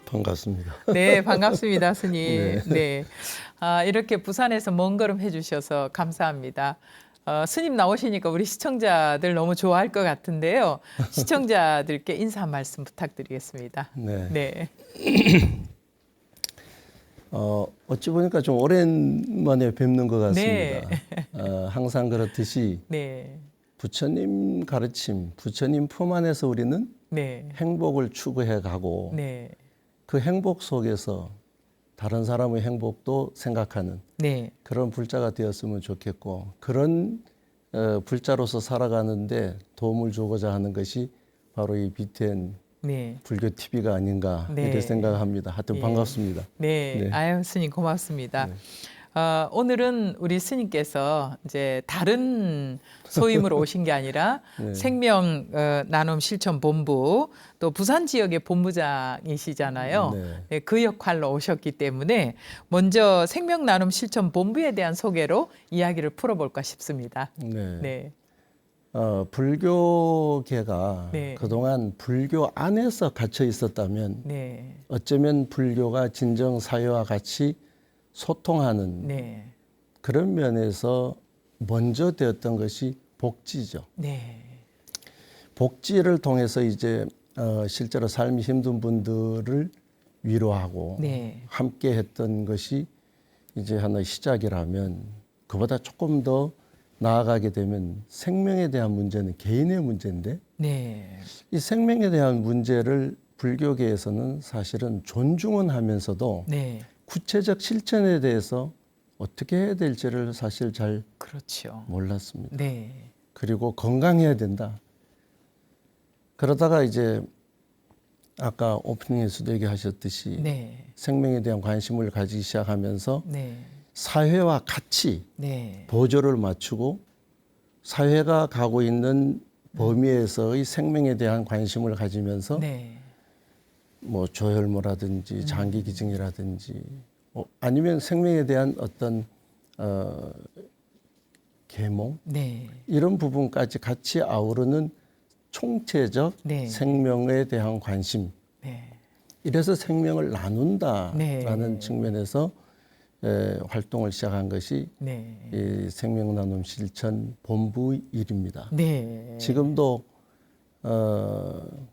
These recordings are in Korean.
반갑습니다. 네, 반갑습니다, 스님. 네. 네. 이렇게 부산에서 먼 걸음 해주셔서 감사합니다. 스님 나오시니까 우리 시청자들 너무 좋아할 것 같은데요. 시청자들께 인사 한 말씀 부탁드리겠습니다. 네. 네. 어찌 보니까 좀 오랜만에 뵙는 것 네. 같습니다. 항상 그렇듯이 네. 부처님 가르침, 부처님 품 안에서 우리는 네. 행복을 추구해 가고 네. 그 행복 속에서 다른 사람의 행복도 생각하는 네. 그런 불자가 되었으면 좋겠고, 그런 불자로서 살아가는데 도움을 주고자 하는 것이 바로 이 BTN 네. 불교 TV가 아닌가 네. 이렇게 생각합니다. 하여튼 예. 반갑습니다. 네. 네. 아유, 스님 고맙습니다. 네. 오늘은 우리 스님께서 이제 다른 소임으로 오신 게 아니라 네. 생명 나눔 실천 본부 또 부산 지역의 본부장이시잖아요. 네. 네, 그 역할로 오셨기 때문에 먼저 생명 나눔 실천 본부에 대한 소개로 이야기를 풀어볼까 싶습니다. 네. 네. 불교계가 네. 그동안 불교 안에서 갇혀 있었다면 네. 어쩌면 불교가 진정 사회와 같이 소통하는 네. 그런 면에서 먼저 되었던 것이 복지죠. 네. 복지를 통해서 이제 실제로 삶이 힘든 분들을 위로하고 네. 함께 했던 것이 이제 하나의 시작이라면, 그보다 조금 더 나아가게 되면 생명에 대한 문제는 개인의 문제인데, 네. 이 생명에 대한 문제를 불교계에서는 사실은 존중은 하면서도 네. 구체적 실천에 대해서 어떻게 해야 될지를 사실 잘 그렇죠. 몰랐습니다. 네. 그리고 건강해야 된다. 그러다가 이제 아까 오프닝에서도 얘기하셨듯이 네. 생명에 대한 관심을 가지기 시작하면서 네. 사회와 같이 네. 보조를 맞추고 사회가 가고 있는 범위에서의 생명에 대한 관심을 가지면서 네. 뭐 조혈모라든지 장기기증이라든지 아니면 생명에 대한 어떤 계몽 네. 이런 부분까지 같이 아우르는 총체적 네. 생명에 대한 관심, 네. 이래서 생명을 나눈다라는 네. 측면에서 활동을 시작한 것이 네. 이 생명나눔 실천 본부 일입니다. 네. 지금도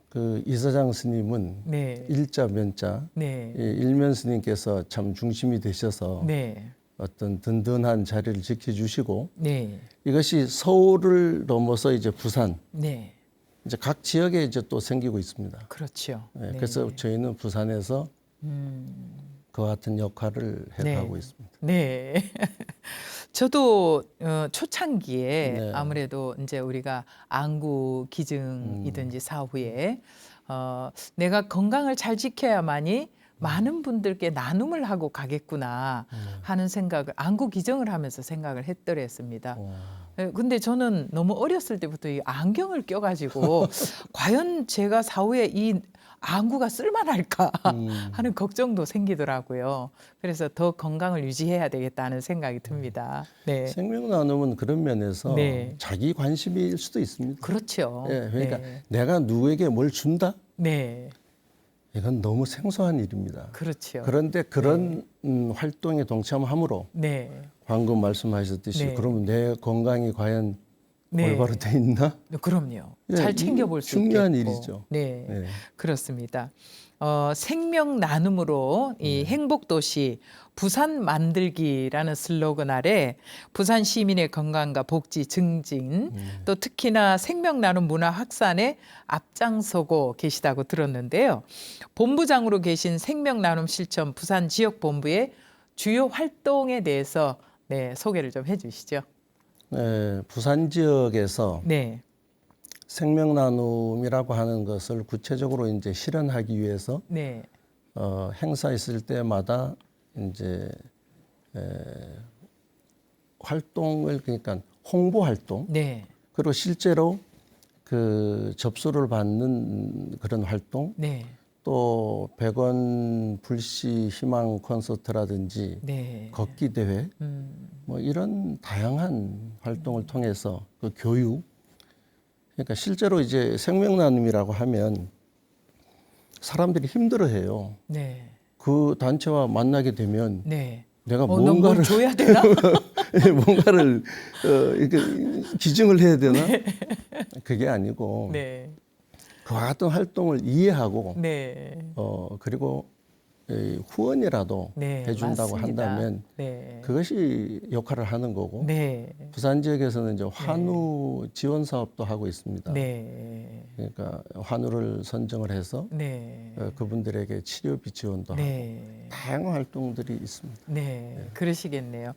그 이사장 스님은 네. 일자 면자, 네. 이 일면 스님께서 참 중심이 되셔서 네. 어떤 든든한 자리를 지켜주시고, 네. 이것이 서울을 넘어서 이제 부산, 네. 이제 각 지역에 이제 또 생기고 있습니다. 그렇죠. 네, 네. 그래서 저희는 부산에서 그와 같은 역할을 해가고 네. 있습니다. 네. 저도 초창기에 네. 아무래도 이제 우리가 안구 기증이든지 사후에 내가 건강을 잘 지켜야만이 많은 분들께 나눔을 하고 가겠구나 하는 생각을 안구 기증을 하면서 생각을 했더랬습니다. 근데 저는 너무 어렸을 때부터 이 안경을 껴가지고 과연 제가 사후에 이 안구가 쓸만할까 하는 걱정도 생기더라고요. 그래서 더 건강을 유지해야 되겠다는 생각이 듭니다. 네. 생명 나눔은 그런 면에서 네. 자기 관심일 수도 있습니다. 그렇죠. 예, 그러니까 네. 내가 누구에게 뭘 준다? 네. 이건 너무 생소한 일입니다. 그렇죠. 그런데 그런 활동에 동참함으로 네. 방금 말씀하셨듯이 네. 그러면 내 건강이 과연 네. 올바로 돼 있나? 그럼요. 예, 잘 이 챙겨볼 수 중요한 있겠고. 일이죠. 네. 예. 그렇습니다. 생명 나눔으로 이 행복도시 부산 만들기라는 슬로건 아래 부산 시민의 건강과 복지 증진 또 특히나 생명 나눔 문화 확산에 앞장서고 계시다고 들었는데요. 본부장으로 계신 생명 나눔 실천 부산 지역 본부의 주요 활동에 대해서 네, 소개를 좀 해주시죠. 네, 부산 지역에서 네, 생명 나눔이라고 하는 것을 구체적으로 이제 실현하기 위해서 네, 행사 있을 때마다 이제 활동을, 그러니까 홍보 활동, 네, 그리고 실제로 그 접수를 받는 그런 활동, 네, 또 100원 불시 희망 콘서트라든지 네. 걷기 대회, 뭐 이런 다양한 활동을 통해서 그 교육, 그러니까 실제로 이제 생명 나눔이라고 하면 사람들이 힘들어해요. 네. 그 단체와 만나게 되면 네. 내가 뭘 뭔가를 줘야 되나? 뭔가를 이렇게 기증을 해야 되나? 그게 아니고 네. 그와 같은 활동을 이해하고 네. 그리고 이 후원이라도 네, 해준다고 맞습니다. 한다면 네. 그것이 역할을 하는 거고 네. 부산 지역에서는 이제 환우 지원 사업도 하고 있습니다. 네. 그러니까 환우를 선정을 해서 네. 그분들에게 치료비 지원도 하고 네. 다양한 활동들이 있습니다. 네, 그러시겠네요.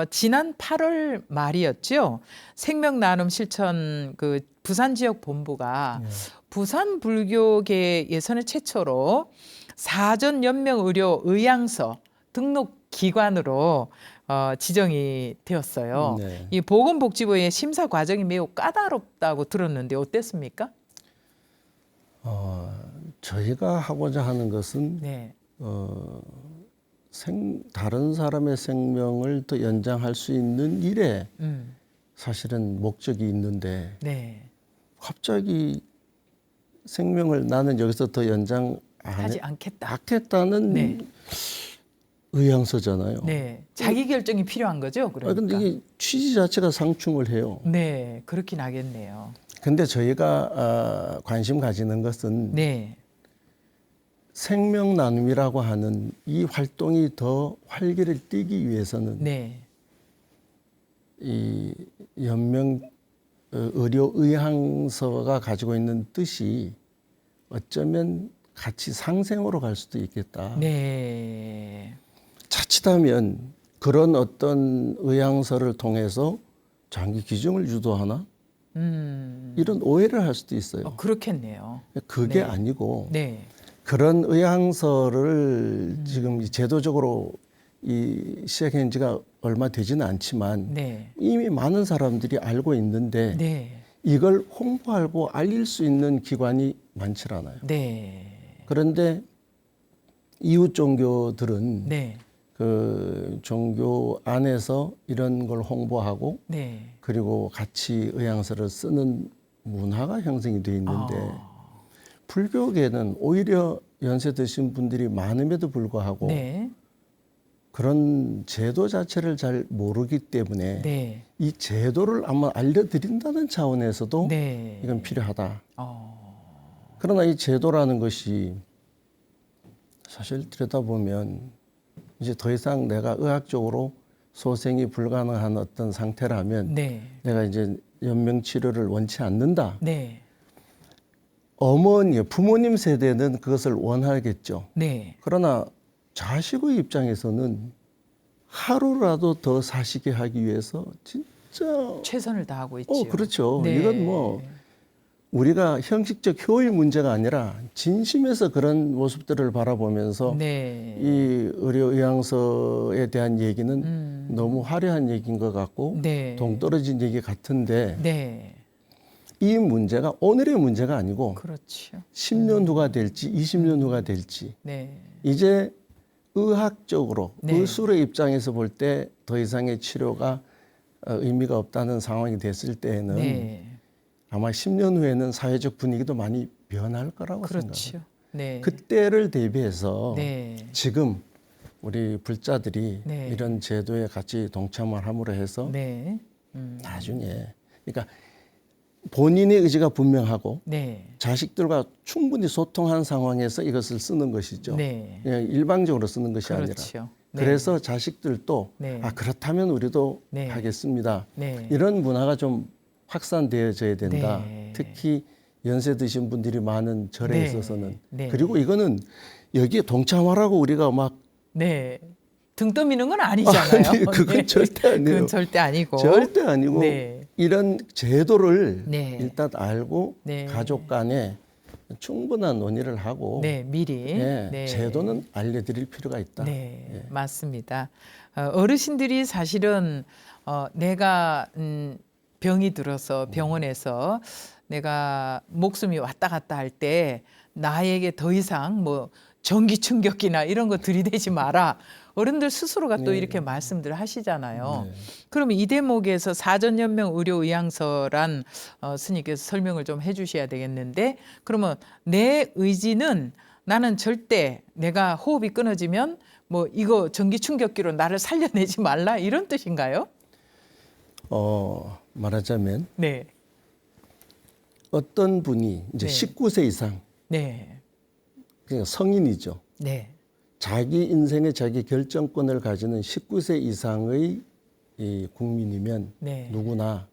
지난 8월 말이었죠. 생명 나눔 실천 그 부산 지역 본부가 부산 불교계 예선의 최초로 사전 연명 의료 의향서 등록 기관으로 지정이 되었어요. 네. 이 보건복지부의 심사 과정이 매우 까다롭다고 들었는데 어땠습니까? 저희가 하고자 하는 것은 네, 다른 사람의 생명을 더 연장할 수 있는 일에 사실은 목적이 있는데 네, 갑자기 생명을 나는 여기서 더 연장 하지 않겠다. 않겠다는 네. 의향서잖아요. 네, 자기 결정이 필요한 거죠. 그러니까. 근데 이게 취지 자체가 상충을 해요. 네, 그렇긴 하겠네요. 근데 저희가 관심 가지는 것은 네, 생명 나눔이라고 하는 이 활동이 더 활기를 띠기 위해서는 네, 이 연명 의료 의향서가 가지고 있는 뜻이 어쩌면 같이 상생으로 갈 수도 있겠다. 네, 자칫하면 그런 어떤 의향서를 통해서 장기 기증을 유도하나 이런 오해를 할 수도 있어요. 그렇겠네요. 그게 네. 아니고 네, 그런 의향서를 지금 제도적으로 이 시작한 지가 얼마 되지는 않지만 네, 이미 많은 사람들이 알고 있는데 네, 이걸 홍보하고 알릴 수 있는 기관이 많지 않아요. 네, 그런데 이웃 종교들은 네, 그 종교 안에서 이런 걸 홍보하고 네. 그리고 같이 의향서를 쓰는 문화가 형성이 돼 있는데 불교계는 오히려 연세 드신 분들이 많음에도 불구하고 네, 그런 제도 자체를 잘 모르기 때문에 네, 이 제도를 아마 알려드린다는 차원에서도 네. 이건 필요하다. 그러나 이 제도라는 것이 사실 들여다보면 이제 더 이상 내가 의학적으로 소생이 불가능한 어떤 상태라면 네, 내가 이제 연명 치료를 원치 않는다. 네, 어머니, 부모님 세대는 그것을 원하겠죠. 네, 그러나 자식의 입장에서는 하루라도 더 사시게 하기 위해서 진짜 최선을 다하고 있죠. 그렇죠. 네. 이건 뭐 우리가 형식적 효의 문제가 아니라 진심에서 그런 모습들을 바라보면서 네, 이 의료 의향서에 대한 얘기는 너무 화려한 얘기인 것 같고 네, 동떨어진 얘기 같은데 네, 이 문제가 오늘의 문제가 아니고 그렇죠. 10년 후가 될지 20년 후가 될지 네, 이제 의학적으로 네. 의술의 입장에서 볼 때 더 이상의 치료가 의미가 없다는 상황이 됐을 때에는 네, 아마 10년 후에는 사회적 분위기도 많이 변할 거라고 생각합니다. 그렇죠. 네, 그때를 대비해서 네, 지금 우리 불자들이 네. 이런 제도에 같이 동참을 함으로 해서 네, 나중에 그러니까 본인의 의지가 분명하고 네, 자식들과 충분히 소통한 상황에서 이것을 쓰는 것이죠. 네, 그냥 일방적으로 쓰는 것이 아니라. 그렇죠. 네. 그래서 자식들도 네. 그렇다면 우리도 네. 하겠습니다. 네. 이런 문화가 좀 확산되어져야 된다. 네. 특히 연세 드신 분들이 많은 절에 네. 있어서는. 네. 그리고 이거는 여기에 동참하라고 우리가 막 네. 등 떠미는 건 아니잖아요. 아니, 그건 네. 절대 아니에요. 그건 절대 아니고. 절대 아니고 네. 이런 제도를 네. 일단 알고 네. 가족 간에 충분한 논의를 하고 네, 미리. 예, 네. 제도는 알려드릴 필요가 있다. 네, 예. 맞습니다. 어르신들이 사실은 내가 병이 들어서 병원에서 내가 목숨이 왔다 갔다 할 때 나에게 더 이상 뭐 전기 충격기나 이런 거 들이대지 마라. 어른들 스스로가 또 이렇게 말씀들 하시잖아요. 네. 그러면 이 대목에서 사전연명 의료의향서란 스님께서 설명을 좀 해주셔야 되겠는데, 그러면 내 의지는 나는 절대 내가 호흡이 끊어지면 뭐 이거 전기 충격기로 나를 살려내지 말라 이런 뜻인가요? 말하자면 네. 어떤 분이 이제 네. 19세 이상, 네. 그러니까 성인이죠. 네. 자기 인생의 자기 결정권을 가지는 19세 이상의 이 국민이면 네. 누구나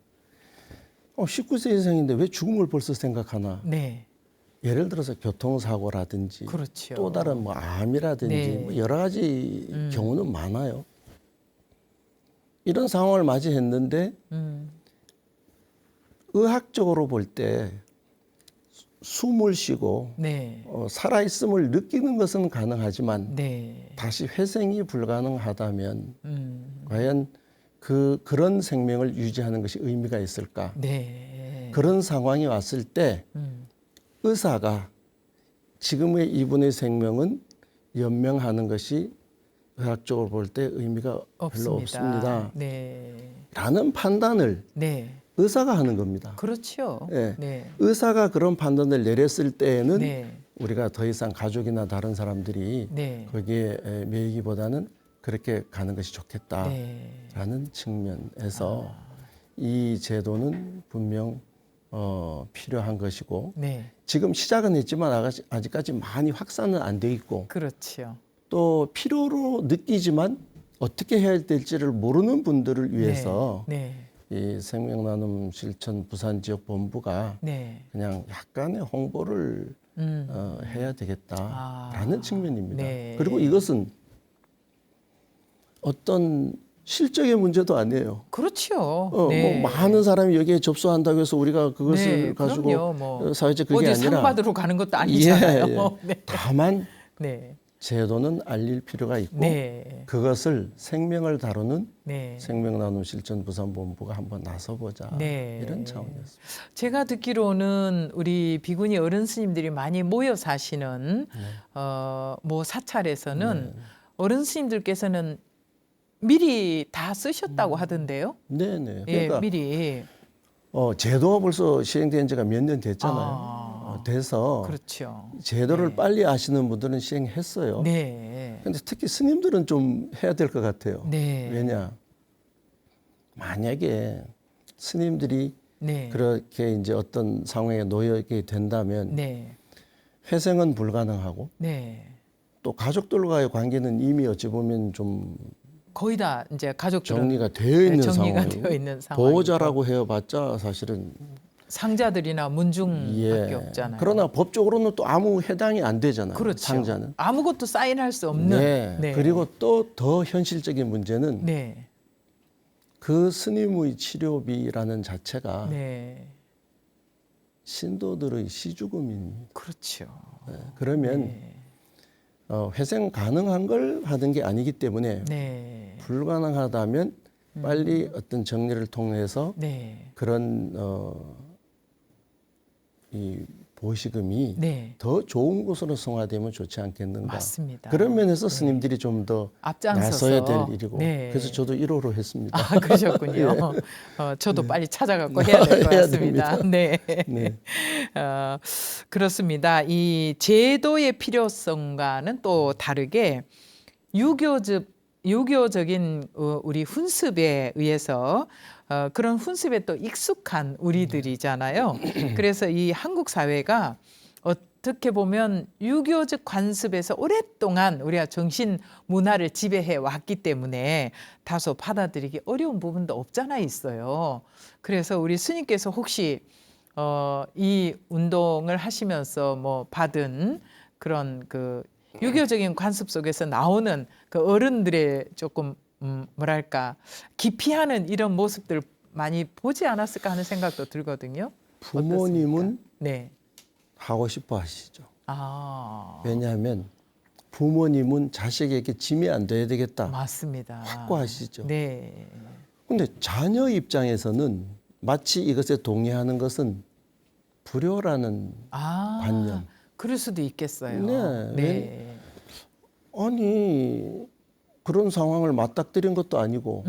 19세 이상인데 왜 죽음을 벌써 생각하나? 네. 예를 들어서 교통사고라든지 그렇죠. 또 다른 뭐 암이라든지 네. 뭐 여러 가지 경우는 많아요. 이런 상황을 맞이했는데 의학적으로 볼 때 숨을 쉬고 네. 살아있음을 느끼는 것은 가능하지만 네. 다시 회생이 불가능하다면 과연 그런 생명을 유지하는 것이 의미가 있을까? 네. 그런 상황이 왔을 때 의사가 지금의 이분의 생명은 연명하는 것이 의학적으로 볼 때 의미가 별로 없습니다. 네. 라는 판단을 네. 의사가 하는 겁니다. 그렇죠. 예. 네. 의사가 그런 판단을 내렸을 때에는 네. 우리가 더 이상 가족이나 다른 사람들이 네. 거기에 매이기보다는 그렇게 가는 것이 좋겠다라는 네. 측면에서 이 제도는 분명 필요한 것이고 네. 지금 시작은 했지만 아직까지 많이 확산은 안 돼 있고 그렇죠. 또 필요로 느끼지만 어떻게 해야 될지를 모르는 분들을 위해서 네. 이 생명나눔 실천 부산 지역 본부가 네. 그냥 약간의 홍보를 해야 되겠다라는 측면입니다. 네. 그리고 이것은 어떤 실적의 문제도 아니에요. 그렇죠. 뭐 많은 사람이 여기에 접수한다고 해서 우리가 그것을 네, 가지고 그럼요. 뭐 사회적 그게 어디 아니라 상 받으러 가는 것도 아니잖아요. 예. 네. 다만 네. 제도는 알릴 필요가 있고 네. 그것을 생명을 다루는 네. 생명나눔 실천 부산본부가 한번 나서보자 네. 이런 차원이었습니다. 제가 듣기로는 우리 비구니 어른 스님들이 많이 모여 사시는 뭐 사찰에서는 어른 스님들께서는 미리 다 쓰셨다고 하던데요. 네네. 예, 그러니까 미리. 제도가 벌써 시행된 지가 몇 년 됐잖아요. 돼서 그렇죠. 제도를 네. 빨리 아시는 분들은 시행했어요. 네. 근데 특히 스님들은 좀 해야 될 것 같아요. 네. 왜냐? 만약에 스님들이 네. 그렇게 이제 어떤 상황에 놓이게 된다면 네. 회생은 불가능하고 네. 또 가족들과의 관계는 이미 어찌 보면 좀 거의 다 이제 가족들은 정리가 되어 있는 정리가 상황이고 되어 있는 상황이고 보호자라고 해봤자 사실은 상자들이나 문중밖에 없잖아요. 그러나 법적으로는 또 아무 해당이 안 되잖아요. 그렇죠. 상자는. 아무것도 사인할 수 없는. 네. 네. 그리고 또 더 현실적인 문제는 네. 그 스님의 치료비라는 자체가 네. 신도들의 시주금입니다. 그렇죠. 그러면 네. 회생 가능한 걸 하는 게 아니기 때문에 네. 불가능하다면 빨리 어떤 정리를 통해서 네. 그런 이 보시금이 네. 더 좋은 곳으로 성화되면 좋지 않겠는가. 맞습니다. 그런 면에서 스님들이 좀 더 앞장서서 나서야 될 일이고. 네. 그래서 저도 1호로 했습니다. 아, 그러셨군요. 저도 빨리 찾아갖고 해야 될 것 해야 같습니다. 네. 네. 그렇습니다. 이 제도의 필요성과는 또 다르게 유교적인 우리 훈습에 의해서 그런 훈습에 또 익숙한 우리들이잖아요. 그래서 이 한국 사회가 어떻게 보면 유교적 관습에서 오랫동안 우리가 정신 문화를 지배해 왔기 때문에 다소 받아들이기 어려운 부분도 없잖아 있어요. 그래서 우리 스님께서 혹시 이 운동을 하시면서 뭐 받은 그런 그 유교적인 관습 속에서 나오는 그 어른들의 조금 뭐랄까 기피하는 이런 모습들 많이 보지 않았을까 하는 생각도 들거든요. 부모님은 어떻습니까? 네. 하고 싶어 하시죠. 아, 왜냐하면 부모님은 자식에게 짐이 안 돼야 되겠다. 맞습니다. 확고하시죠. 네. 근데 자녀 입장에서는 마치 이것에 동의하는 것은 불효라는 관념. 그럴 수도 있겠어요. 네. 네. 아니 그런 상황을 맞닥뜨린 것도 아니고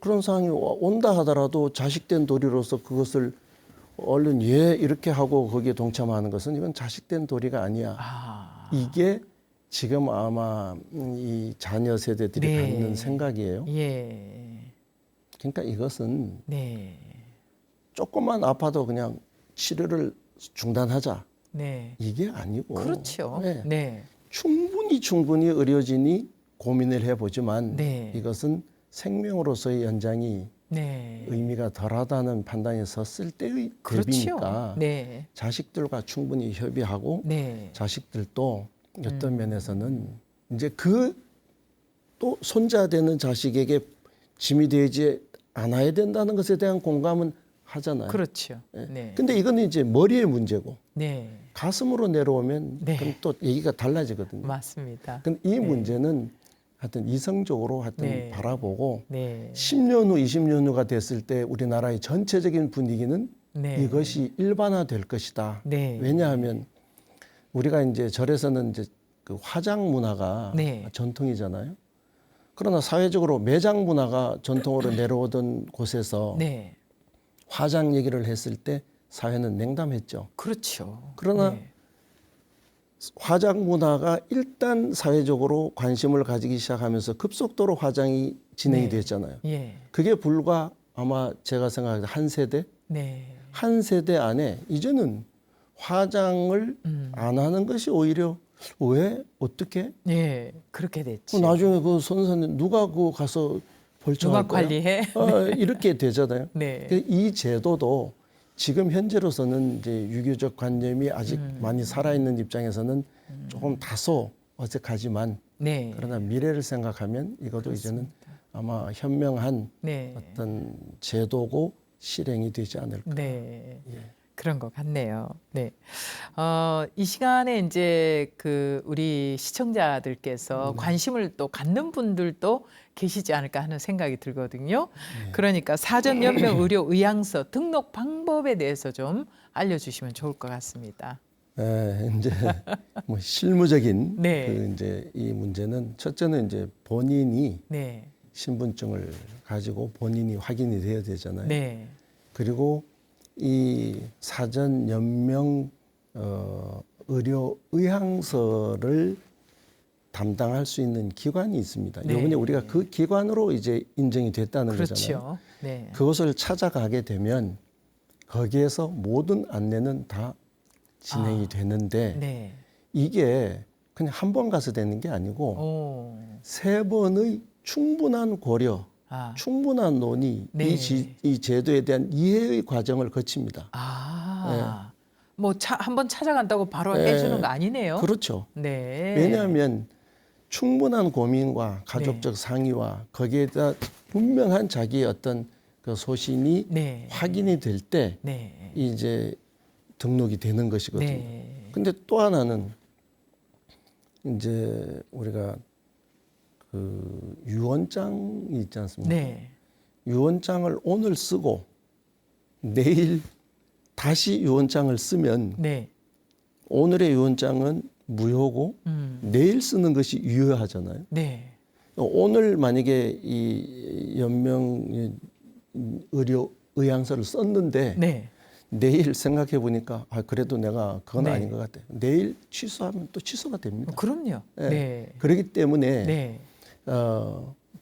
그런 상황이 온다 하더라도 자식된 도리로서 그것을 얼른 이렇게 하고 거기에 동참하는 것은 이건 자식된 도리가 아니야. 이게 지금 아마 이 자녀 세대들이 네. 갖는 생각이에요. 예. 그러니까 이것은 네. 조금만 아파도 그냥 치료를 중단하자. 네. 이게 아니고 그렇죠. 네. 네. 충분히 의료진이 고민을 해보지만 네. 이것은 생명으로서의 연장이 네. 의미가 덜하다는 판단에 섰을 때의 그렇죠. 대비니까 네. 자식들과 충분히 협의하고 네. 자식들도 어떤 면에서는 이제 그 또 손자 되는 자식에게 짐이 되지 않아야 된다는 것에 대한 공감은 하잖아요. 그렇죠. 예. 네. 근데 이거는 이제 머리의 문제고 네. 가슴으로 내려오면 네. 그럼 또 얘기가 달라지거든요. 맞습니다. 근데 이 문제는 하여튼 이성적으로 하여튼 네. 바라보고 네. 10년 후, 20년 후가 됐을 때 우리나라의 전체적인 분위기는 네. 이것이 일반화될 것이다. 네. 왜냐하면 우리가 이제 절에서는 이제 그 화장 문화가 네. 전통이잖아요. 그러나 사회적으로 매장 문화가 전통으로 내려오던 곳에서 네. 화장 얘기를 했을 때 사회는 냉담했죠. 그렇죠. 그러나 네. 화장 문화가 일단 사회적으로 관심을 가지기 시작하면서 급속도로 화장이 진행이 네. 됐잖아요. 예. 그게 불과 아마 제가 생각할 때 한 세대? 네. 한 세대 안에 이제는 화장을 안 하는 것이 오히려 왜? 어떻게? 예. 그렇게 됐죠. 나중에 그 선생님 누가 그 가서 벌청할 누가 거야? 관리해? 이렇게 되잖아요. 네. 이 제도도 지금 현재로서는 이제 유교적 관념이 아직 많이 살아있는 입장에서는 조금 다소 어색하지만 네. 그러나 미래를 생각하면 이것도 이제는 아마 현명한 네. 어떤 제도고 실행이 되지 않을까. 네. 예. 그런 것 같네요. 네. 이 시간에 이제 그 우리 시청자들께서 관심을 또 갖는 분들도 계시지 않을까 하는 생각이 들거든요. 그러니까 사전연명 의료 의향서 등록 방법에 대해서 좀 알려주시면 좋을 것 같습니다. 이제 뭐 실무적인 네. 그 이제 이 문제는 첫째는 이제 본인이 네. 신분증을 가지고 본인이 확인이 돼야 되잖아요. 네. 그리고 이 사전 연명 의료 의향서를 담당할 수 있는 기관이 있습니다. 네. 이번에 우리가 그 기관으로 이제 인정이 됐다는 거잖아요. 그렇죠. 네. 그것을 찾아가게 되면 거기에서 모든 안내는 다 진행이 되는데 네. 이게 그냥 한 번 가서 되는 게 아니고 오. 3번의 충분한 고려, 아. 충분한 논의, 네. 이 제도에 대한 이해의 과정을 거칩니다. 아. 뭐 한번 찾아간다고 바로 네. 해주는 거 아니네요. 그렇죠. 네. 왜냐하면 충분한 고민과 가족적 상의와 거기에다 분명한 자기의 어떤 그 소신이 네. 확인이 될 때 네. 이제 등록이 되는 것이거든요. 네. 근데 또 하나는 이제 우리가 그 유언장이 있지 않습니까? 네. 유언장을 오늘 쓰고 내일 다시 유언장을 쓰면 네. 오늘의 유언장은 무효고 내일 쓰는 것이 유효하잖아요. 네. 오늘 만약에 이 연명 의료 의향서를 썼는데 네. 내일 생각해 보니까 그래도 내가 그건 네. 아닌 것 같아. 내일 취소하면 또 취소가 됩니다. 그럼요. 네. 네. 그렇기 때문에 네.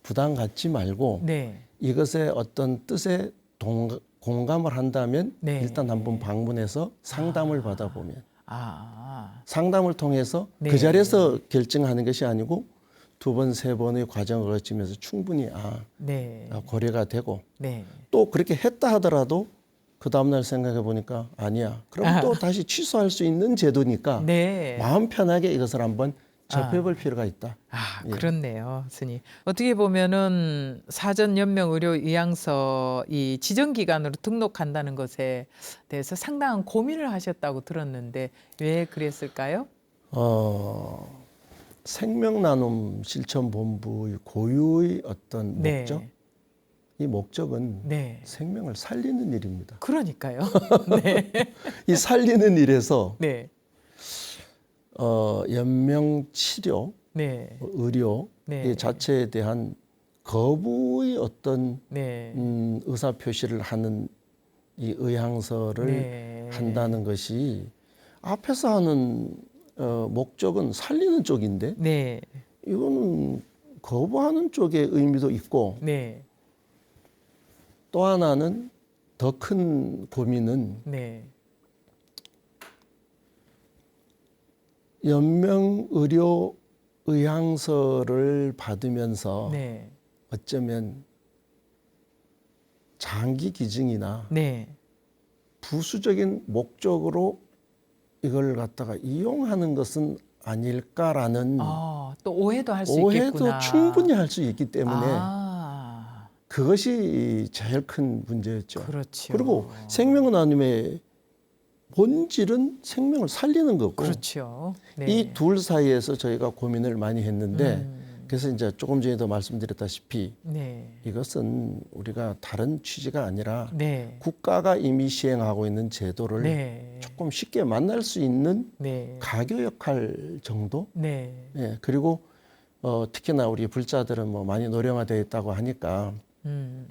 부담 갖지 말고 네. 이것의 어떤 뜻에 공감을 한다면 네. 일단 한번 방문해서 상담을 받아보면 아. 상담을 통해서 네. 그 자리에서 결정하는 것이 아니고 2번, 3번의 과정을 거치면서 충분히 네. 고려가 되고 네. 또 그렇게 했다 하더라도 그 다음날 생각해 보니까 아니야. 그럼 또 다시 취소할 수 있는 제도니까 네. 마음 편하게 이것을 한번 접해볼 필요가 있다. 예. 그렇네요, 스님. 어떻게 보면은 사전 연명 의료 의향서 이 지정 기관으로 등록한다는 것에 대해서 상당한 고민을 하셨다고 들었는데 왜 그랬을까요? 생명나눔 실천본부의 고유의 어떤 네. 목적? 이 목적은 네. 생명을 살리는 일입니다. 그러니까요. 네. 이 살리는 일에서 네. 연명 치료, 네. 의료 네. 이 자체에 대한 거부의 어떤 네. 의사 표시를 하는 이 의향서를 네. 한다는 것이 앞에서 하는 목적은 살리는 쪽인데 네. 이거는 거부하는 쪽의 의미도 있고 네. 또 하나는 더 큰 고민은 네. 연명의료 의향서를 받으면서 네. 어쩌면 장기 기증이나 네. 부수적인 목적으로 이걸 갖다가 이용하는 것은 아닐까라는 또 오해도 할 수 오해도 있겠구나. 충분히 할 수 있기 때문에 아, 그것이 제일 큰 문제였죠. 그렇죠. 그리고 생명은 나눔의 본질은 생명을 살리는 거고 그렇죠. 네. 이 둘 사이에서 저희가 고민을 많이 했는데 음, 그래서 이제 조금 전에도 말씀드렸다시피 네. 이것은 우리가 다른 취지가 아니라 네. 국가가 이미 시행하고 있는 제도를 네. 조금 쉽게 만날 수 있는 네. 가교 역할 정도? 네. 예, 그리고 특히나 우리 불자들은 뭐 많이 노령화되어 있다고 하니까 음,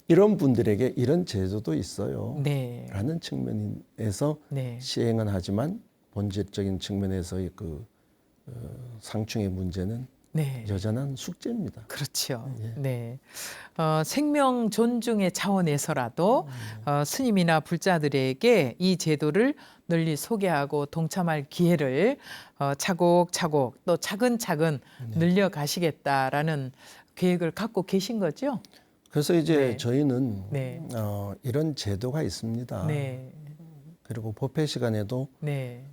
이런 분들에게 이런 제도도 있어요. 네. 라는 측면에서 네. 시행은 하지만 본질적인 측면에서의 그 상충의 문제는 네. 여전한 숙제입니다. 그렇죠. 예. 네. 생명 존중의 차원에서라도 스님이나 불자들에게 이 제도를 널리 소개하고 동참할 기회를 차곡차곡 또 차근차근 늘려가시겠다라는 계획을 갖고 계신 거죠? 그래서 이제 네. 저희는 네. 이런 제도가 있습니다. 네. 그리고 법회 시간에도 네.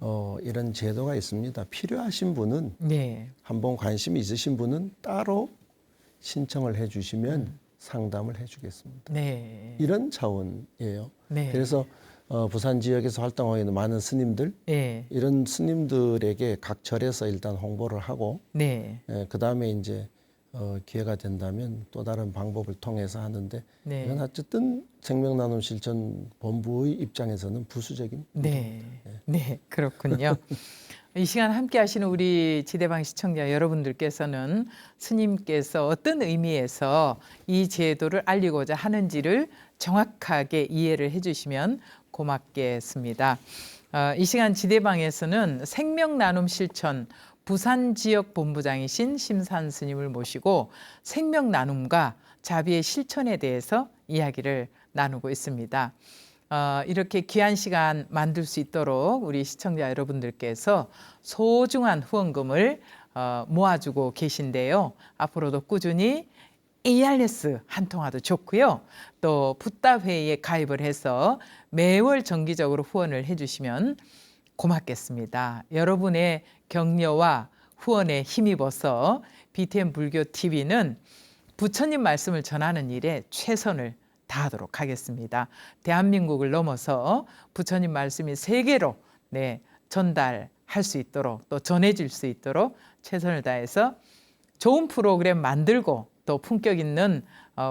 이런 제도가 있습니다. 필요하신 분은 네. 한번 관심이 있으신 분은 따로 신청을 해주시면 상담을 해주겠습니다. 네. 이런 차원이에요. 네. 그래서 부산 지역에서 활동하고 있는 많은 스님들 네. 이런 스님들에게 각 절에서 일단 홍보를 하고 네. 그 다음에 이제 기회가 된다면 또 다른 방법을 통해서 하는데 네. 이건 어쨌든 생명나눔 실천 본부의 입장에서는 부수적인 네. 네. 그렇군요. 이 시간 함께 하시는 우리 지대방 시청자 여러분들께서는 스님께서 어떤 의미에서 이 제도를 알리고자 하는지를 정확하게 이해를 해주시면 고맙겠습니다. 이 시간 지대방에서는 생명나눔 실천 부산 지역 본부장이신 심산 스님을 모시고 생명나눔과 자비의 실천에 대해서 이야기를 나누고 있습니다. 이렇게 귀한 시간 만들 수 있도록 우리 시청자 여러분들께서 소중한 후원금을 모아주고 계신데요. 앞으로도 꾸준히 ARS 한 통화도 좋고요. 또 붓다회의에 가입을 해서 매월 정기적으로 후원을 해주시면 고맙겠습니다. 여러분의 격려와 후원에 힘입어서 BTN 불교 TV는 부처님 말씀을 전하는 일에 최선을 다하도록 하겠습니다. 대한민국을 넘어서 부처님 말씀이 세계로 전달할 수 있도록 또 전해질 수 있도록 최선을 다해서 좋은 프로그램 만들고 또 품격 있는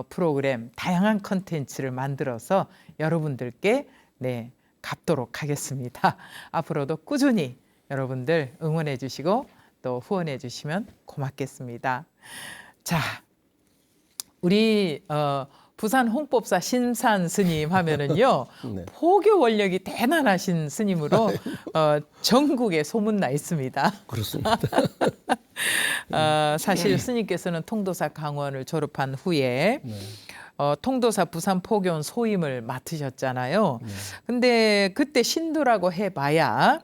프로그램 다양한 컨텐츠를 만들어서 여러분들께 갚도록 하겠습니다. 앞으로도 꾸준히 여러분들 응원해 주시고 또 후원해 주시면 고맙겠습니다. 자, 우리 부산 홍법사 신산 스님 하면은요 네. 포교 원력이 대단하신 스님으로 전국에 소문나 있습니다. 그렇습니다. 사실 스님께서는 통도사 강원을 졸업한 후에 네. 통도사 부산 포교원 소임을 맡으셨잖아요. 근데 그때 신도라고 해봐야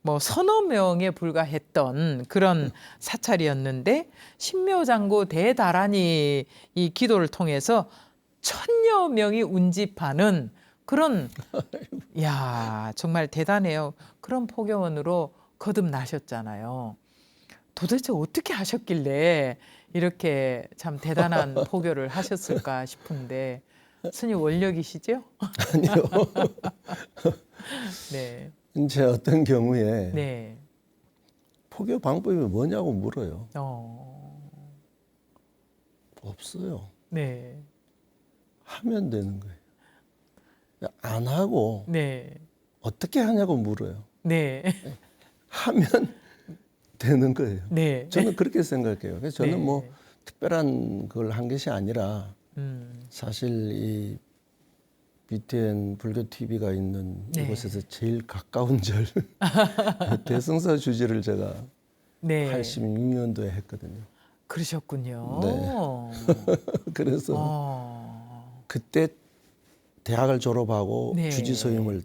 뭐 서너 명에 불과했던 그런 사찰이었는데 신묘장구 대다란이 이 기도를 통해서 1000여 명이 운집하는 그런 야 정말 대단해요. 그런 포교원으로 거듭나셨잖아요. 도대체 어떻게 하셨길래 이렇게 참 대단한 포교를 하셨을까 싶은데 스님 원력이시죠? 아니요. 네. 이제 어떤 경우에 네. 포교 방법이 뭐냐고 물어요. 없어요. 네. 하면 되는 거예요. 안 하고 네. 어떻게 하냐고 물어요. 네. 하면 되는 거예요. 네. 저는 그렇게 생각해요. 그래서 저는 네. 뭐 특별한 걸 한 것이 아니라 음. 사실 이 BTN 불교 TV가 있는 네. 이곳에서 제일 가까운 절 대승사 주지를 제가 네. 86년도에 했거든요. 그러셨군요. 네. 그래서 그때 대학을 졸업하고 네. 주지 소임을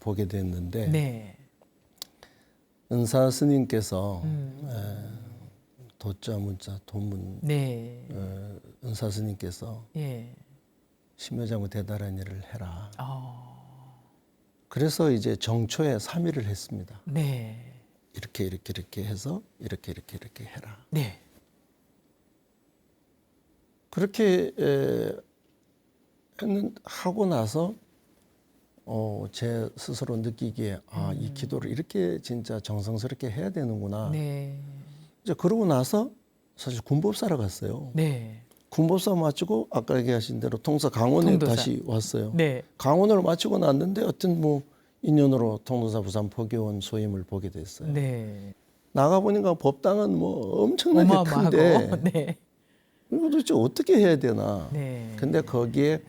보게 됐는데 네. 은사 스님께서 음. 도자 문자 도문 네. 은사 스님께서 예. 심여장구 대단한 일을 해라. 어. 그래서 이제 정초에 3일을 했습니다. 네. 이렇게 해서 이렇게 해라. 네. 그렇게 하고 나서 제 스스로 느끼기에 이 기도를 이렇게 진짜 정성스럽게 해야 되는구나. 네. 이제 그러고 나서 사실 군법사로 갔어요. 네. 군법사 마치고 아까 얘기하신 대로 통사 강원에 통도사. 다시 왔어요. 네. 강원을 마치고 났는데 어떤 뭐 인연으로 통도사 부산 포교원 소임을 보게 됐어요. 네. 나가 보니까 법당은 뭐 엄청나게 어마어마하고. 큰데 네. 이거 도대체 어떻게 해야 되나. 네. 근데 거기에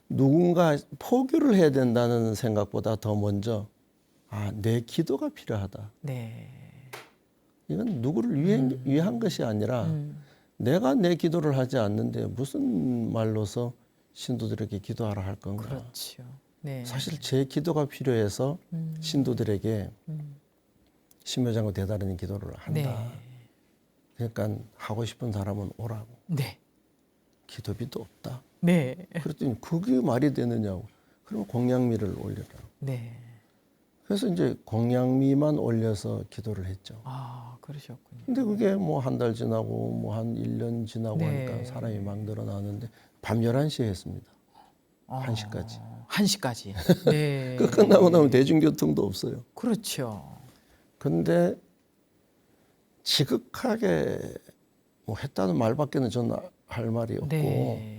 누군가 포교를 해야 된다는 생각보다 더 먼저 내 기도가 필요하다. 네. 이건 누구를 위한 것이 아니라 내가 내 기도를 하지 않는데 무슨 말로서 신도들에게 기도하라 할 건가. 그렇죠. 네. 사실 제 기도가 필요해서 신도들에게 심여장구 대다른 기도를 한다. 네. 그러니까 하고 싶은 사람은 오라고. 네. 기도비도 없다. 네. 그랬더니 그게 말이 되느냐고. 그러면 공양미를 올려라. 네. 그래서 이제 공양미만 올려서 기도를 했죠. 아, 그러셨군요. 근데 그게 뭐 한 달 지나고 뭐 한 1년 지나고 네. 하니까 사람이 막 늘어나는데 밤 11시에 했습니다. 1시까지. 1시까지. 네. 그 끝나고 나면 대중교통도 없어요. 그렇죠. 근데 지극하게 뭐 했다는 말밖에는 저는 할 말이 없고 네.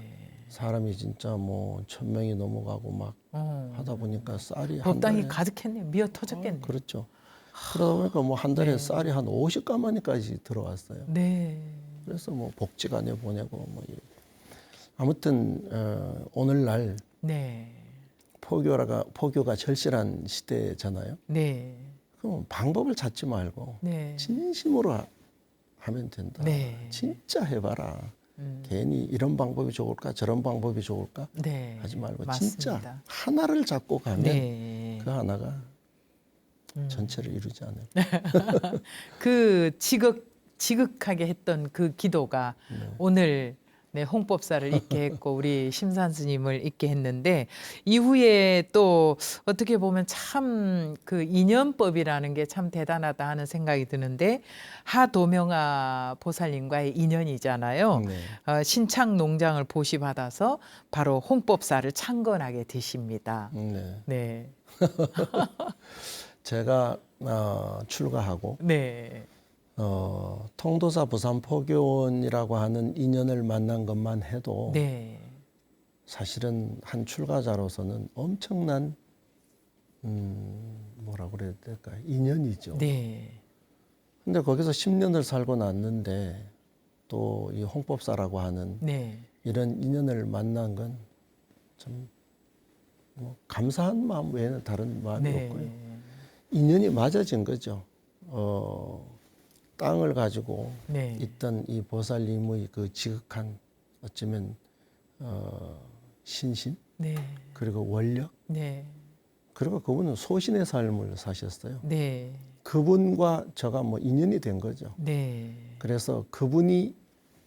사람이 진짜 뭐 1000명이 넘어가고 막 하다 보니까 쌀이 한 법당이 달에 가득했네. 미어 터졌겠네. 그렇죠. 그러다 보니까 뭐 한 달에 쌀이 한 50가마니까지 들어왔어요. 네. 그래서 뭐 복지관에 보내고 뭐 아무튼 오늘날 네. 포교가 절실한 시대잖아요. 네. 그럼 방법을 찾지 말고 네. 진심으로 하면 된다. 네. 진짜 해봐라. 괜히 이런 방법이 좋을까 저런 방법이 좋을까 네. 하지 말고 맞습니다. 진짜 하나를 잡고 가면 네. 그 하나가 전체를 이루지 않을까. 그 지극하게 했던 그 기도가 오늘 네, 홍법사를 있게 했고 우리 심산 스님을 있게 했는데 이후에 또 어떻게 보면 참 그 인연법이라는 게 참 대단하다 하는 생각이 드는데 하도명아 보살님과의 인연이잖아요. 네. 신창 농장을 보시받아서 바로 홍법사를 창건하게 되십니다. 네. 네. 제가 출가하고 네. 통도사 부산 포교원이라고 하는 인연을 만난 것만 해도 네. 사실은 한 출가자로서는 엄청난 뭐라고 그래야 될까 인연이죠. 네. 근데 거기서 10년을 살고 났는데 또 이 홍법사라고 하는 네. 이런 인연을 만난 건 참 뭐 감사한 마음 외에는 다른 마음이 네. 없고요. 인연이 맞아진 거죠. 땅을 가지고 네. 있던 이 보살님의 그 지극한 어쩌면 신심 네. 그리고 원력 네. 그리고 그분은 소신의 삶을 사셨어요. 네. 그분과 저가 뭐 인연이 된 거죠. 네. 그래서 그분이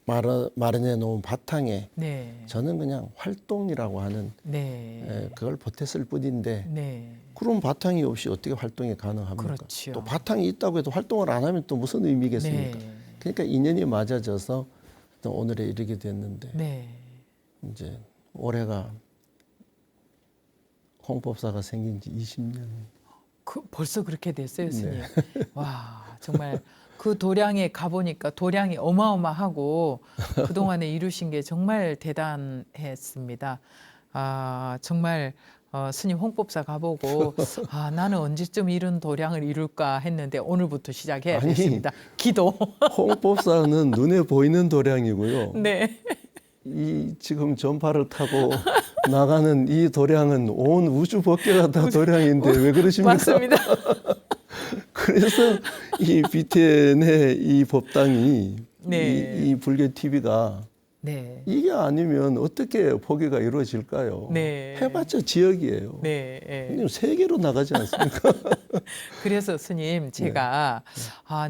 마련해 놓은 바탕에 네. 저는 그냥 활동이라고 하는 네. 그걸 보탰을 뿐인데 네. 그런 바탕이 없이 어떻게 활동이 가능합니까? 그렇죠. 또 바탕이 있다고 해도 활동을 안 하면 또 무슨 의미겠습니까? 네. 그러니까 인연이 맞아져서 또 오늘에 이르게 됐는데 네. 이제 올해가 홍법사가 생긴 지 20년. 벌써 그렇게 됐어요, 스님. 네. 와, 정말 그 도량에 가보니까 도량이 어마어마하고 그동안에 이루신 게 정말 대단했습니다. 정말 스님 홍법사 가보고 나는 언제쯤 이런 도량을 이룰까 했는데 오늘부터 시작해야 아니, 됐습니다. 기도. 홍법사는 눈에 보이는 도량이고요. 네. 이 지금 전파를 타고 나가는 이 도량은 온 우주 법계가 다 도량인데 왜 그러십니까? 맞습니다. 그래서 이 BTN의 이 법당이 네. 이 불교 TV가 네. 이게 아니면 어떻게 포교가 이루어질까요? 네. 해봤자 지역이에요. 네. 예. 근데 세계로 나가지 않습니까? 그래서 스님 제가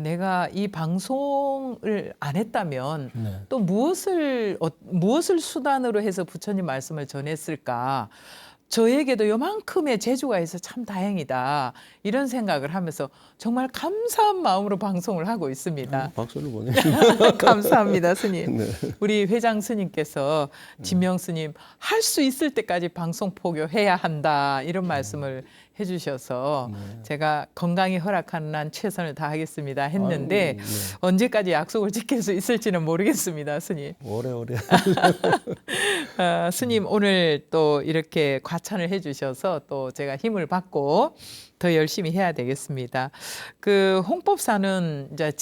내가 이 방송을 안 했다면 네. 또 무엇을 수단으로 해서 부처님 말씀을 전했을까? 저에게도 요만큼의 재주가 있어 참 다행이다. 이런 생각을 하면서 정말 감사한 마음으로 방송을 하고 있습니다. 박수를 보내십니다. 감사합니다, 스님. 네. 우리 회장 스님께서 진명 스님 할 수 있을 때까지 방송 포교해야 한다 이런 말씀을 해주셔서 제가 건강이 허락하는 한 최선을 다하겠습니다 했는데 아유, 네. 언제까지 약속을 지킬 수 있을지는 모르겠습니다, 스님. 오래오래. 스님 오늘 또 이렇게 과찬을 해주셔서 또 제가 힘을 받고 더 열심히 해야 되겠습니다. 그 홍법사는 이제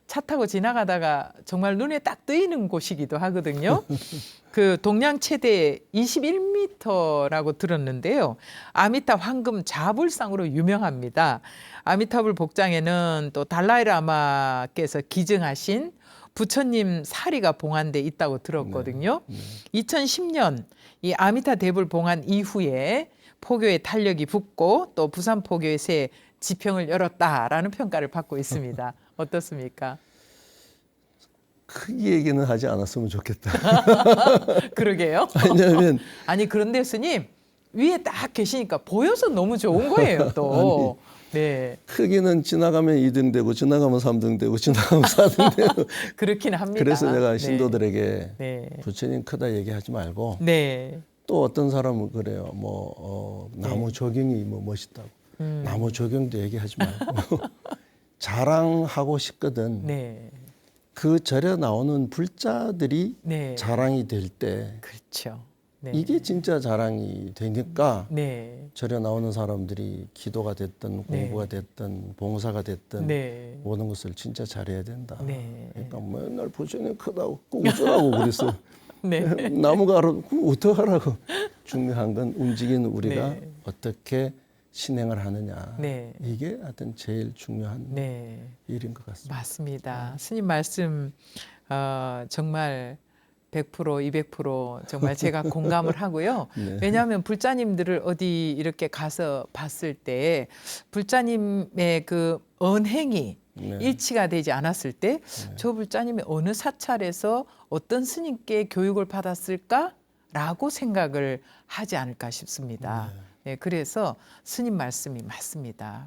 차 타고 지나가다가 정말 눈에 딱 뜨이는 곳이기도 하거든요. 그 동양 최대 21m라고 들었는데요. 아미타 황금 자불상으로 유명합니다. 아미타불 복장에는 또 달라이라마께서 기증하신 부처님 사리가 봉안돼 있다고 들었거든요. 2010년 이 아미타 대불 봉안 이후에 포교의 탄력이 붙고 또 부산 포교의 새 지평을 열었다라는 평가를 받고 있습니다. 어떻습니까? 크게 얘기는 하지 않았으면 좋겠다. 그러게요. 왜냐하면 아니 그런데 스님 위에 딱 계시니까 보여서 너무 좋은 거예요 또. 네. 크기는 지나가면 2등 되고 지나가면 3등 되고 지나가면 4등 되고 그렇긴 합니다. 그래서 내가 네. 신도들에게 네. 부처님 크다 얘기하지 말고 네. 또 어떤 사람은 그래요. 나무 조경이 멋있다고. 나무 조경도 얘기하지 말고 자랑하고 싶거든. 네. 그 절에 나오는 불자들이 네. 자랑이 될 때 그렇죠. 네. 이게 진짜 자랑이 되니까 네. 절에 나오는 사람들이 기도가 됐든 공부가 됐든 봉사가 됐든 네. 모든 것을 진짜 잘해야 된다. 네. 그러니까 맨날 부처님 크다고 어쩌라고 그랬어. 네. 나무가 알아. 그럼 어떡하라고. 중요한 건 움직이는 우리가 네. 어떻게 신행을 하느냐. 네. 이게 하여튼 제일 중요한 네. 일인 것 같습니다. 맞습니다. 스님 말씀 정말 100%, 200% 정말 제가 공감을 하고요. 네. 왜냐하면 불자님들을 어디 이렇게 가서 봤을 때 불자님의 그 언행이 네. 일치가 되지 않았을 때 저 불자님이 어느 사찰에서 어떤 스님께 교육을 받았을까라고 생각을 하지 않을까 싶습니다. 네, 그래서 스님 말씀이 맞습니다.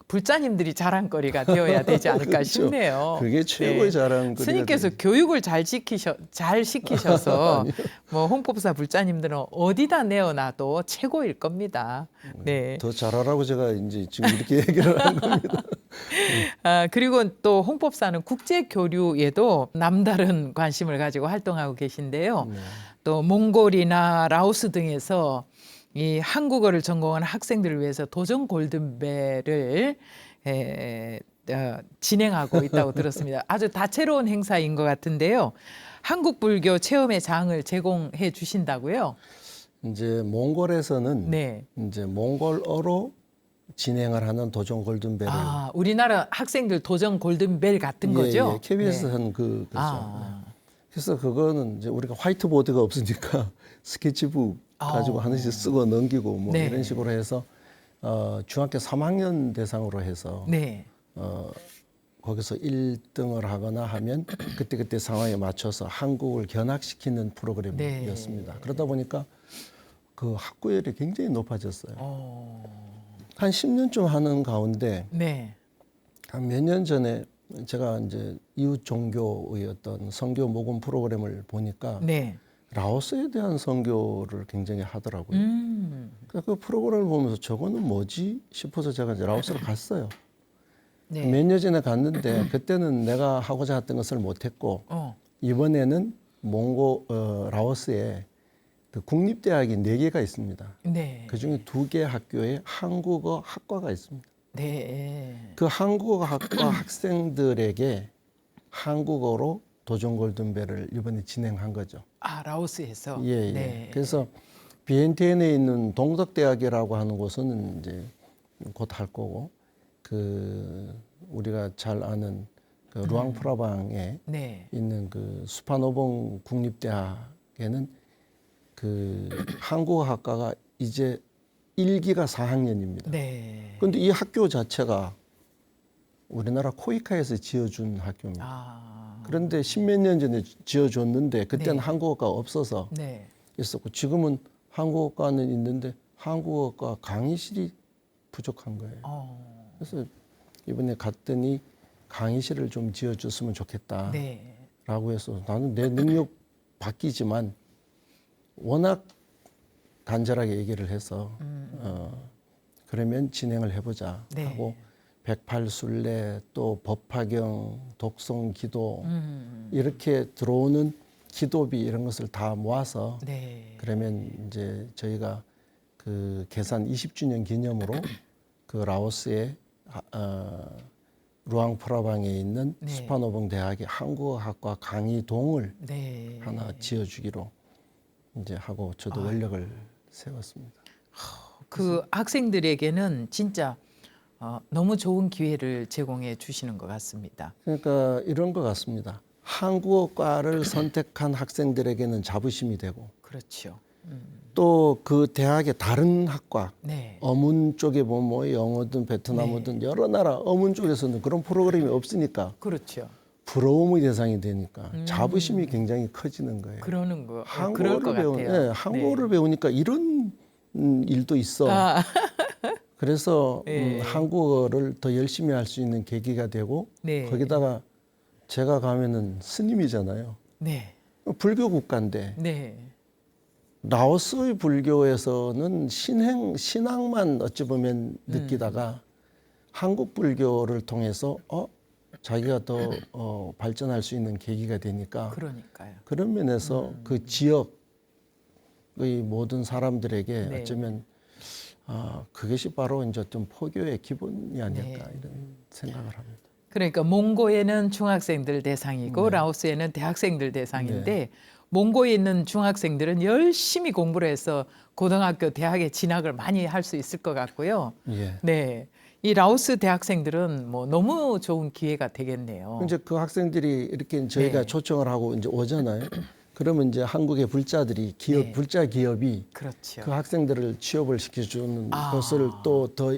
불자님들이 자랑거리가 되어야 되지 않을까 그렇죠. 싶네요. 그게 최고의 자랑거리가 스님께서 되죠. 교육을 잘 시키셔서 뭐 홍법사 불자님들은 어디다 내어놔도 최고일 겁니다. 네. 더 잘하라고 제가 이제 지금 이렇게 얘기를 하는 겁니다. 그리고 또 홍법사는 국제 교류에도 남다른 관심을 가지고 활동하고 계신데요. 또 몽골이나 라오스 등에서 이 한국어를 전공하는 학생들을 위해서 도전 골든벨을 진행하고 있다고 들었습니다. 아주 다채로운 행사인 것 같은데요. 한국 불교 체험의 장을 제공해 주신다고요? 이제 몽골에서는 네. 이제 몽골어로 진행을 하는 도전 골든벨을 우리나라 학생들 도전 골든벨 같은 거죠? KBS 네. 한 그죠. 아. 그래서 그거는 이제 우리가 화이트보드가 없으니까 스케치북 가지고 하나씩 쓰고 넘기고 뭐 네. 이런 식으로 해서 중학교 3학년 대상으로 해서 네. 거기서 1등을 하거나 하면 그때 상황에 맞춰서 한국을 견학시키는 프로그램이었습니다. 그러다 보니까 그 학구열이 굉장히 높아졌어요. 한 10년쯤 하는 가운데 네. 한 몇 년 전에 제가 이제 이웃 종교의 어떤 선교 모금 프로그램을 보니까 네. 라오스에 대한 선교를 굉장히 하더라고요. 그러니까 그 프로그램을 보면서 저거는 뭐지 싶어서 제가 이제 라오스를 갔어요. 네. 몇 년 전에 갔는데 그때는 내가 하고자 했던 것을 못했고 이번에는 라오스에 그 국립대학이 4개가 있습니다. 네. 그중에 2개 학교에 한국어 학과가 있습니다. 네. 그 한국어 학과 학생들에게 한국어로 도전 골든벨을 이번에 진행한 거죠. 아, 라오스에서. 예, 예. 네. 그래서 비엔티엔에 있는 동덕대학이라고 하는 곳은 이제 곧 할 거고, 그 우리가 잘 아는 그 루앙프라방에 네. 있는 그 수파노봉 국립대학에는 그 한국어학과가 이제 1기가 4학년입니다. 네. 그런데 이 학교 자체가 우리나라 코이카에서 지어준 학교입니다. 아. 그런데 십몇 년 전에 지어줬는데 그때는 네. 한국어가 없어서 네. 있었고, 지금은 한국어과는 있는데 한국어과 강의실이 부족한 거예요. 그래서 이번에 갔더니 강의실을 좀 지어줬으면 좋겠다라고 네. 해서, 나는 내 능력 바뀌지만 워낙 간절하게 얘기를 해서 그러면 진행을 해보자 네. 하고, 108순례 또 법화경, 독송 기도 이렇게 들어오는 기도비 이런 것을 다 모아서 네. 그러면 이제 저희가 그 개산 20주년 기념으로 그 라오스의 루앙프라방에 있는 네. 수파노봉 대학의 한국어학과 강의동을 네. 하나 지어주기로 이제 하고 저도 원력을 세웠습니다. 그 학생들에게는 진짜 너무 좋은 기회를 제공해 주시는 것 같습니다. 그러니까 이런 것 같습니다. 한국어과를 선택한 학생들에게는 자부심이 되고, 그렇죠. 또 그 대학의 다른 학과, 네. 어문 쪽에 보면 뭐 영어든 베트남어든 여러 나라 어문 쪽에서는 그런 프로그램이 없으니까 그렇죠. 부러움의 대상이 되니까 자부심이 굉장히 커지는 거예요. 그러는 거. 그럴 것 한국어를 배우는, 같아요. 예, 한국어를 배우니까 이런 일도 있어. 그래서 네. 한국어를 더 열심히 할 수 있는 계기가 되고, 네. 거기다가 제가 가면은 스님이잖아요. 네. 불교 국가인데 네. 라오스의 불교에서는 신앙만 어찌 보면 느끼다가 한국 불교를 통해서 자기가 더 발전할 수 있는 계기가 되니까, 그러니까요. 그런 면에서 그 지역의 모든 사람들에게 네. 어쩌면 그것이 바로 이제 좀 포교의 기본이 아닐까 네. 이런 생각을 합니다. 그러니까 몽고에는 중학생들 대상이고 라오스에는 대학생들 대상인데 몽고에 있는 중학생들은 열심히 공부를 해서 고등학교, 대학에 진학을 많이 할 수 있을 것 같고요. 예. 네. 이 라오스 대학생들은 뭐 너무 좋은 기회가 되겠네요. 이제 그 학생들이 이렇게 저희가 네. 초청을 하고 이제 오잖아요. 그러면 이제 한국의 불자들이 기업, 네. 불자 기업이 그렇죠. 그 학생들을 취업을 시켜주는 것을 또 더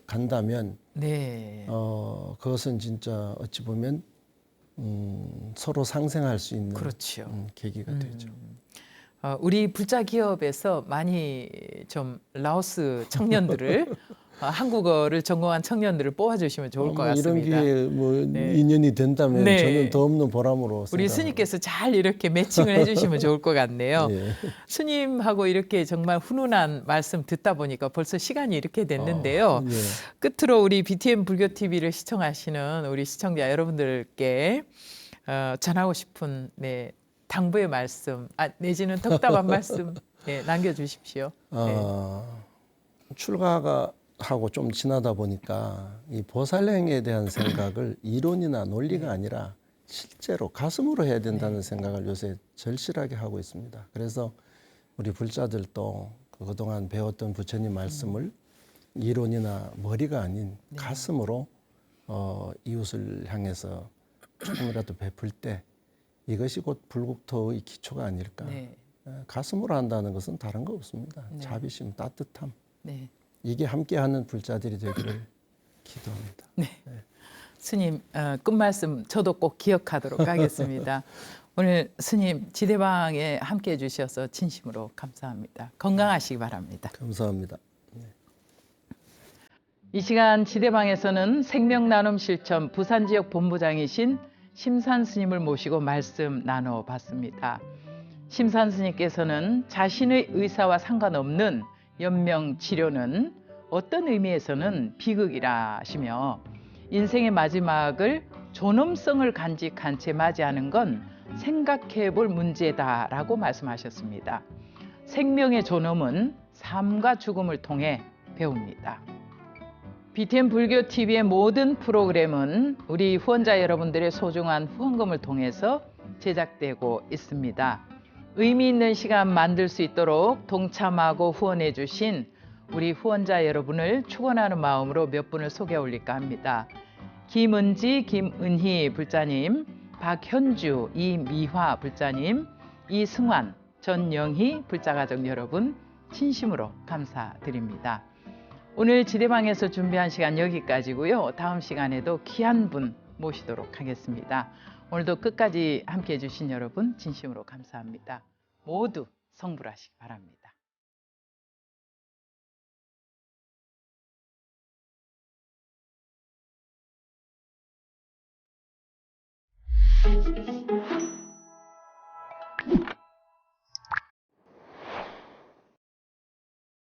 간다면, 네. 그것은 진짜 어찌 보면 서로 상생할 수 있는 그렇죠. 계기가 되죠. 우리 불자 기업에서 많이 좀 라오스 청년들을 한국어를 전공한 청년들을 뽑아주시면 좋을 것 이런 같습니다. 기회에 뭐 네. 인연이 된다면 네. 저는 더 없는 보람으로 우리 생각합니다. 스님께서 잘 이렇게 매칭을 해주시면 좋을 것 같네요. 예. 스님하고 이렇게 정말 훈훈한 말씀 듣다 보니까 벌써 시간이 이렇게 됐는데요. 예. 끝으로 우리 BTM 불교 TV를 시청하시는 우리 시청자 여러분들께 전하고 싶은 당부의 말씀, 내지는 덕담한 말씀 남겨주십시오. 출가가 하고 좀 지나다 보니까 이 보살행에 대한 생각을 이론이나 논리가 아니라 실제로 가슴으로 해야 된다는 생각을 요새 절실하게 하고 있습니다. 그래서 우리 불자들도 그동안 배웠던 부처님 말씀을 이론이나 머리가 아닌 가슴으로 이웃을 향해서 조금이라도 베풀 때 이것이 곧 불국토의 기초가 아닐까. 네. 가슴으로 한다는 것은 다른 거 없습니다. 네. 자비심, 따뜻함. 네. 이게 함께하는 불자들이 되기를 기도합니다. 네. 스님 끝말씀 저도 꼭 기억하도록 하겠습니다. 오늘 스님 지대방에 함께해 주셔서 진심으로 감사합니다. 건강하시기 바랍니다. 감사합니다. 이 시간 지대방에서는 생명나눔 실천 부산지역 본부장이신 심산 스님을 모시고 말씀 나눠봤습니다. 심산 스님께서는 자신의 의사와 상관없는 연명 치료는 어떤 의미에서는 비극이라 하시며 인생의 마지막을 존엄성을 간직한 채 맞이하는 건 생각해 볼 문제다라고 말씀하셨습니다. 생명의 존엄은 삶과 죽음을 통해 배웁니다. BTN 불교 TV의 모든 프로그램은 우리 후원자 여러분들의 소중한 후원금을 통해서 제작되고 있습니다. 의미 있는 시간 만들 수 있도록 동참하고 후원해 주신 우리 후원자 여러분을 축원하는 마음으로 몇 분을 소개해 올릴까 합니다. 김은지, 김은희 불자님, 박현주, 이미화 불자님, 이승환, 전영희 불자가족 여러분 진심으로 감사드립니다. 오늘 지대방에서 준비한 시간 여기까지고요. 다음 시간에도 귀한 분 모시도록 하겠습니다. 오늘도 끝까지 함께해 주신 여러분 진심으로 감사합니다. 모두 성불하시기 바랍니다.